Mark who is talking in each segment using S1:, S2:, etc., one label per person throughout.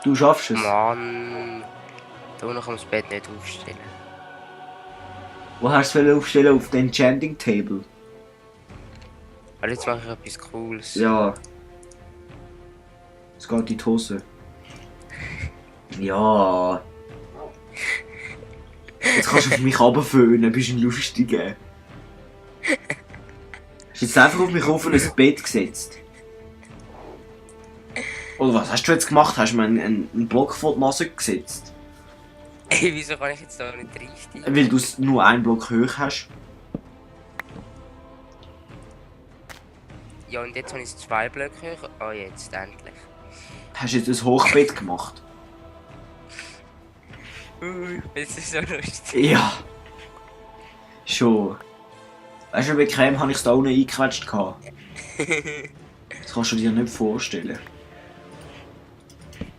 S1: Du schaffst es.
S2: Mann. Da noch kann man das Bett nicht aufstellen.
S1: Wo hast du es aufstellen? Auf den Enchanting Table?
S2: Aber jetzt mache ich etwas Cooles.
S1: Ja. Es geht in die Hose. Ja. Jetzt kannst du auf mich runterföhnen, bist ein Lustiger. Hast du jetzt einfach auf mich auf ein Bett gesetzt? Oder was hast du jetzt gemacht? Hast du mir einen Block vor die Nase gesetzt?
S2: Ey, wieso kann ich jetzt da nicht richtig?
S1: Weil du nur einen Block hoch hast.
S2: Ja, und jetzt habe ich es 2 Blöcke hoch. Oh, jetzt endlich.
S1: Hast du jetzt ein Hochbett gemacht?
S2: Das ist so lustig.
S1: Ja. Schon. Weißt du, wie bequem habe ich es da unten eingequetscht? Das kannst du dir nicht vorstellen.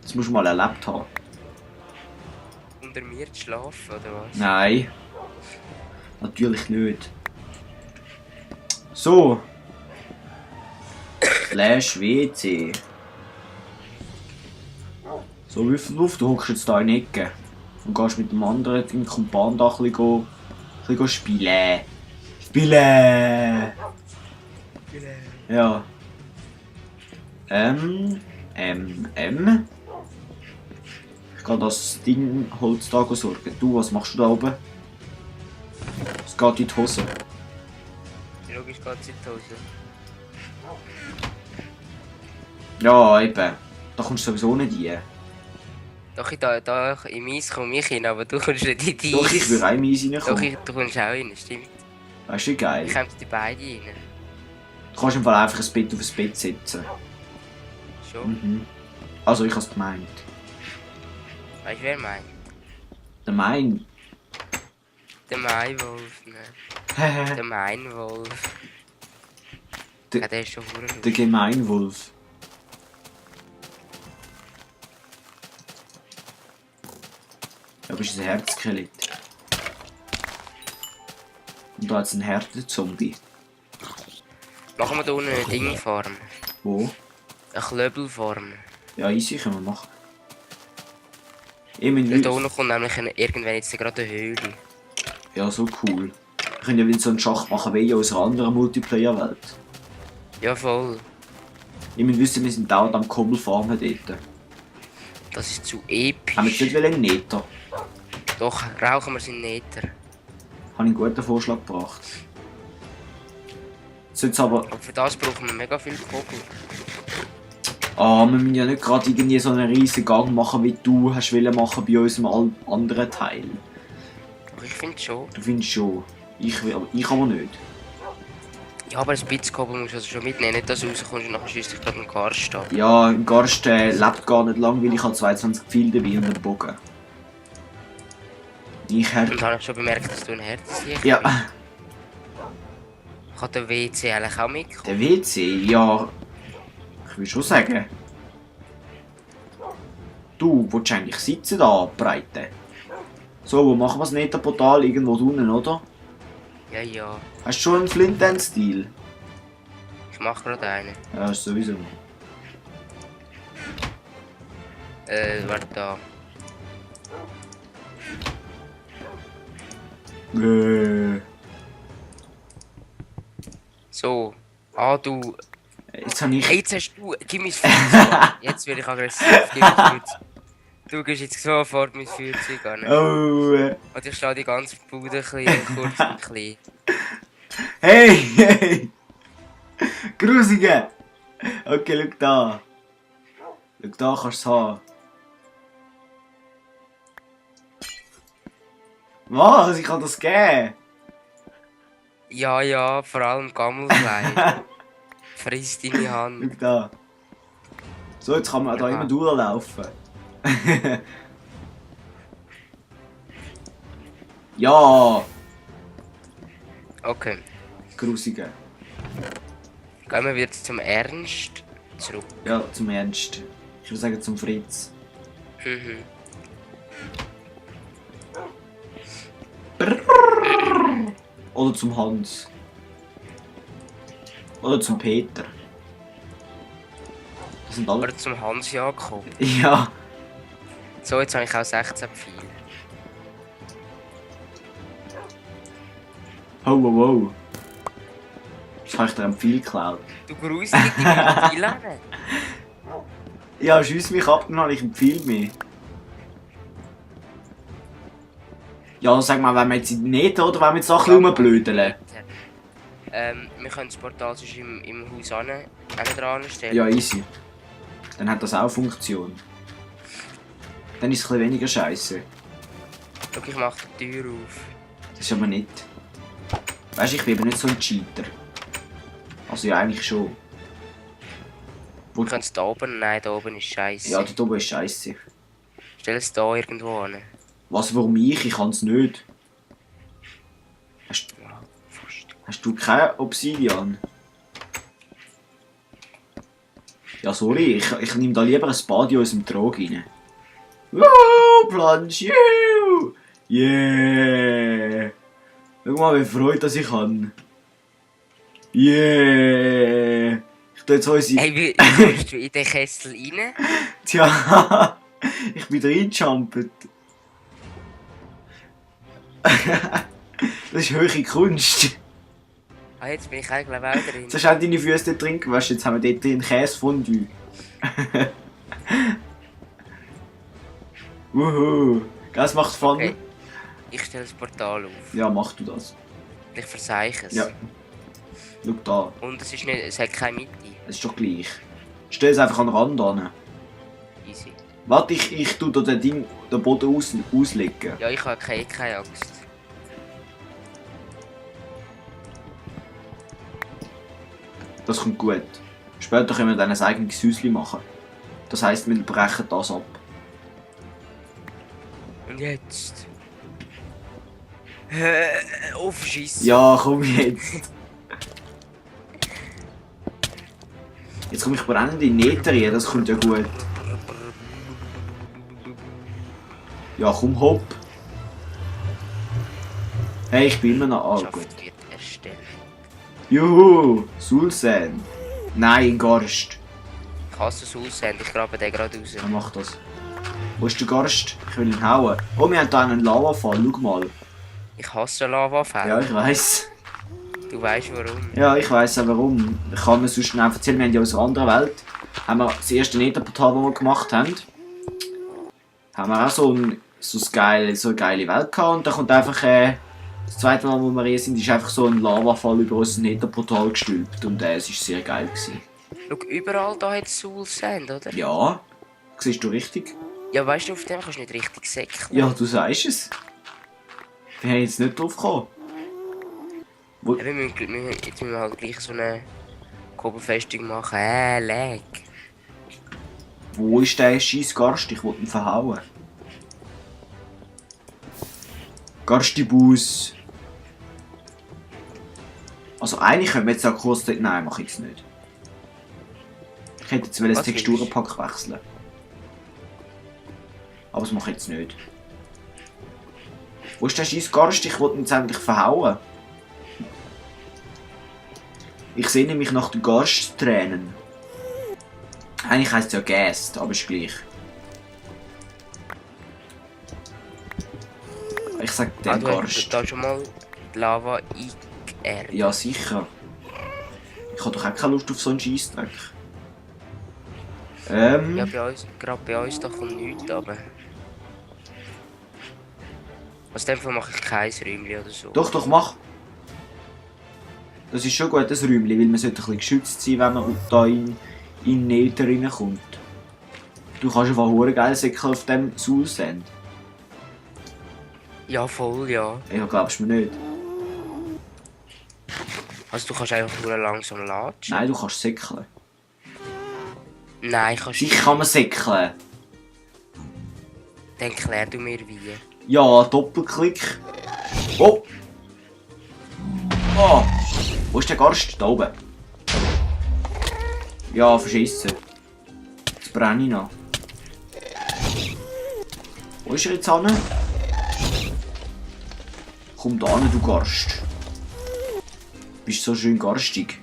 S1: Das musst du mal erlebt haben.
S2: Unter mir zu schlafen, oder was?
S1: Nein. Natürlich nicht. So. Slash WC. So, wie viel Luft? Du hockst jetzt da in die Ecke. Und gehst mit dem anderen deinem Kumpan da ein bisschen spielen. Spielen! Ja. Ich kann das Ding Holz da sorgen. Du, was machst du da oben? Es geht in die Hose.
S2: Logisch geht es in die Hose.
S1: Ja, eben. Da kommst du sowieso nicht rein.
S2: Doch, da in meins komme ich rein, aber du kommst nicht in deins.
S1: Doch, ich will auch in meins
S2: Doch,
S1: reinkommen.
S2: du kommst auch rein, stimmt.
S1: Weißt du, wie geil?
S2: Ich komme die beide rein.
S1: Du kannst im Fall einfach ein Bett auf ein Bett setzen.
S2: Schon?
S1: Mhm. Also, ich hab's gemeint.
S2: Weißt du, wer meint?
S1: Der meint.
S2: Der Maiwolf, ne?
S1: Der
S2: Der Meinwolf.
S1: Der-
S2: Ja, der ist schon verdammt.
S1: Gemeinwolf. Ja, aber ist ein Herzskelett. Und da hat's einen Härtezombie.
S2: Machen wir da unten eine Dingfarm.
S1: Wo?
S2: Eine Klöbelfarm.
S1: Ja, easy können wir machen. Ich mein,
S2: Da unten kommt nämlich irgendwann jetzt gerade eine Höhle.
S1: ja, so cool. Wir können ja wieder so einen Schach machen wie in unserer anderen Multiplayer-Welt.
S2: Ja, voll.
S1: Ich muss wissen, wir sind dauernd am Kobbel farmen dort.
S2: Das ist zu episch.
S1: Haben wir jetzt nicht einen Nether?
S2: Doch, rauchen wir seinen Nether.
S1: Habe ich einen guten Vorschlag gebracht. Jetzt aber...
S2: Aber für das brauchen wir mega viel Kogel.
S1: Ah, wir müssen ja nicht gerade irgendwie so einen riesen Gang machen, wie du hast wollen machen bei unserem anderen Teil.
S2: Aber ich finde schon.
S1: Du findest schon. Ich aber nicht.
S2: Ja, aber ein bisschen Kogel musst du also schon mitnehmen. Nicht, dass du rauskommst und nachher schießt dich gerade einen Karst ab.
S1: Ja, im Garst lebt gar nicht lang, weil ich habe 22 Pfeile dabei und einen Bogen. Ich
S2: Und habe ich schon bemerkt, dass du ein Herz siehst.
S1: Ja,
S2: Kann der WC eigentlich auch mitkommen?
S1: der WC, ja... Ich will schon sagen. Du, willst eigentlich sitzen da, Breite? So, wo machen wir das Netherportal? Irgendwo unten, oder?
S2: Ja, ja.
S1: Hast du schon einen Flint-End-Stil?
S2: Ich mache gerade einen.
S1: Ja, ist sowieso.
S2: Warte da. So. Ah, du.
S1: Jetzt habe ich...
S2: Hey, jetzt hast du. Gib mir das Feuerzeug. Jetzt werde ich aggressiv. Gib mir das Feuerzeug. Du gehst jetzt sofort mein Feuerzeug an.
S1: Oh,
S2: Und ich stehe die ganze Bude ein bisschen kurz und klein.
S1: hey, hey! Grusige! Okay, schau da. Schau da, kannst du es haben. Was? Ich kann das geben?
S2: Ja, ja, vor allem Gammelfleisch. Friss deine
S1: Schau
S2: Hand.
S1: da. So, jetzt kann man da
S2: Ja.
S1: immer durchlaufen. Ja!
S2: Okay.
S1: Grusige.
S2: Gehen wir wieder zum Ernst zurück.
S1: Ja, zum Ernst. Ich würde sagen zum Fritz.
S2: Mhm.
S1: Oder zum Hans. Oder zum Peter. Das sind alle.
S2: Oder zum Hans Jakob.
S1: Ja.
S2: So, jetzt habe ich auch 16 Pfeile.
S1: Oh, wow, wow. Das habe ich dir am Pfeil geklaut.
S2: Du gruselig, die Pfeile an.
S1: Ja, schiess mich ab, dann habe ich einen Pfeil mehr. Ja, sag mal, wenn wir jetzt nicht oder wenn wir jetzt noch ein bisschen rumblödeln?
S2: Wir können das Portal sonst im Haus dran stellen.
S1: Ja, easy. Dann hat das auch Funktion. Dann ist es ein bisschen weniger scheiße.
S2: Schau, ich mache die Tür auf.
S1: Das ist aber nicht. Weißt du, ich bin eben nicht so ein Cheater. Also ja, eigentlich schon.
S2: Wir können es da oben? Nein, da oben ist scheiße.
S1: Ja, dort oben ist scheiße.
S2: Stell es da irgendwo an.
S1: Was, warum ich? Ich kann es nicht.
S2: Ja, fast.
S1: Hast du kein Obsidian? Ja, sorry, ich nehme da lieber ein Bad in unserem Trog rein. Wow, Plansch, juhu! Yeah! Schau mal, wie Freude dass ich habe. Yeah! Ich tue jetzt unsere...
S2: Hey, wie kommst du in den Kessel rein?
S1: Tja, ich bin reingejumpt. Das ist höhere Kunst.
S2: Ah, jetzt bin ich eigentlich auch drin.
S1: Jetzt hast du auch deine Füße dort drin gewaschen, jetzt haben wir dort drin Käsefondue. Wuhu, das macht Fun.
S2: Okay. Ich stelle das Portal auf.
S1: Ja, mach du das.
S2: Ich verseiche es.
S1: Ja. Schau da,
S2: Und es ist nicht, es hat keine Mitte.
S1: es ist doch gleich. Stell es einfach an den Rand an.
S2: Easy.
S1: Warte, ich tue da den Boden auslegen.
S2: Ja, ich habe keine Axt.
S1: Das kommt gut. Später können wir dann ein eigenes Häuschen machen. Das heisst, wir brechen das ab.
S2: Und jetzt? Aufschießen.
S1: Ja, komm jetzt. Jetzt komme ich brennend in die Nether rein, das kommt ja gut. Ja, komm, hopp. Hey, ich bin immer noch... Ah, gut.
S2: Schafft wird erstellt.
S1: Juhu, Sulsan. Nein, Garst.
S2: Ich hasse es aussehen, ich grabe den gerade raus.
S1: Ja, mach das. Wo ist der Garst? Ich will ihn hauen. Oh, wir haben hier einen Lavafall, schau mal.
S2: Ich hasse Lavafälle.
S1: Ja, ich weiss.
S2: Du weißt warum.
S1: Ja, ich weiss auch warum. Ich kann mir sonst schnell erzählen, wir haben ja aus einer anderen Welt, haben wir das erste Netherportal, das wir gemacht haben, haben wir auch so eine geile Welt gehabt und da kommt einfach, das zweite Mal, wo wir hier sind, ist einfach so ein Lavafall über unser Netherportal gestülpt und es war sehr geil gewesen.
S2: Schau, überall da hat es Soul Sand, oder?
S1: Ja, siehst du richtig?
S2: Ja, weißt du, auf dem kannst du nicht richtig säckeln.
S1: Ja, du sagst es. Wir haben jetzt nicht drauf gekommen.
S2: Ja, jetzt müssen wir halt gleich so eine Kugelfestung machen. Lag.
S1: Wo ist der scheiß Garst? Ich wollte ihn verhauen. Garstibus. Also eigentlich können wir jetzt auch kurz... Nein, mach ich jetzt nicht. Ich hätte jetzt das Texturenpack wechseln. Aber das mache ich jetzt nicht. Wo ist der scheiß Garst? Ich wollte ihn jetzt endlich verhauen. Ich sehne mich nach den Garsttränen. Eigentlich heisst es ja Gast, aber ist gleich. Ich sag den
S2: Du
S1: Garst.
S2: hast schon mal die Lava eingeerbt.
S1: Ja, sicher. Ich habe doch auch keine Lust auf so einen Scheissdreck.
S2: Ja, gerade bei uns da kommt nichts runter. Aus dem Fall mache ich kein Räumchen oder so.
S1: Doch, mach. Das ist schon gut, das Räumchen, weil man sollte ein bisschen geschützt sein, wenn man da in Nether reinkommt. Du kannst einfach hure geil säckeln auf dem Soul-Sand.
S2: Ja, voll, ja.
S1: Ja, glaubst du mir nicht?
S2: Also du kannst einfach nur langsam latschen.
S1: Nein, du kannst säckeln.
S2: Nein, kannst
S1: Sicher kann man säckeln.
S2: Dann klär du mir wie.
S1: Ja, Doppelklick. Oh! Oh! Wo ist der Garst? Da oben. Ja, verschissen. Jetzt brenne ich noch. Wo ist er jetzt hin? Komm da hin, du Garst. Du bist so schön garstig.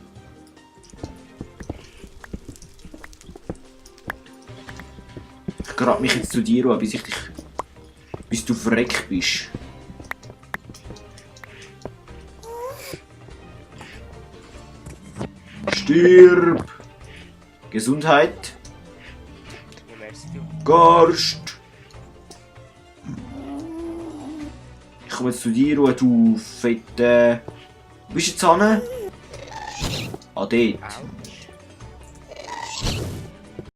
S1: Ich grab mich jetzt zu dir an, bis du verreckt bist. Stirb! Gesundheit.
S2: Ja, merci du.
S1: Garst! Ich komme jetzt zu dir, du fette... Wo bist du jetzt hin? Ah, dort.
S2: Au.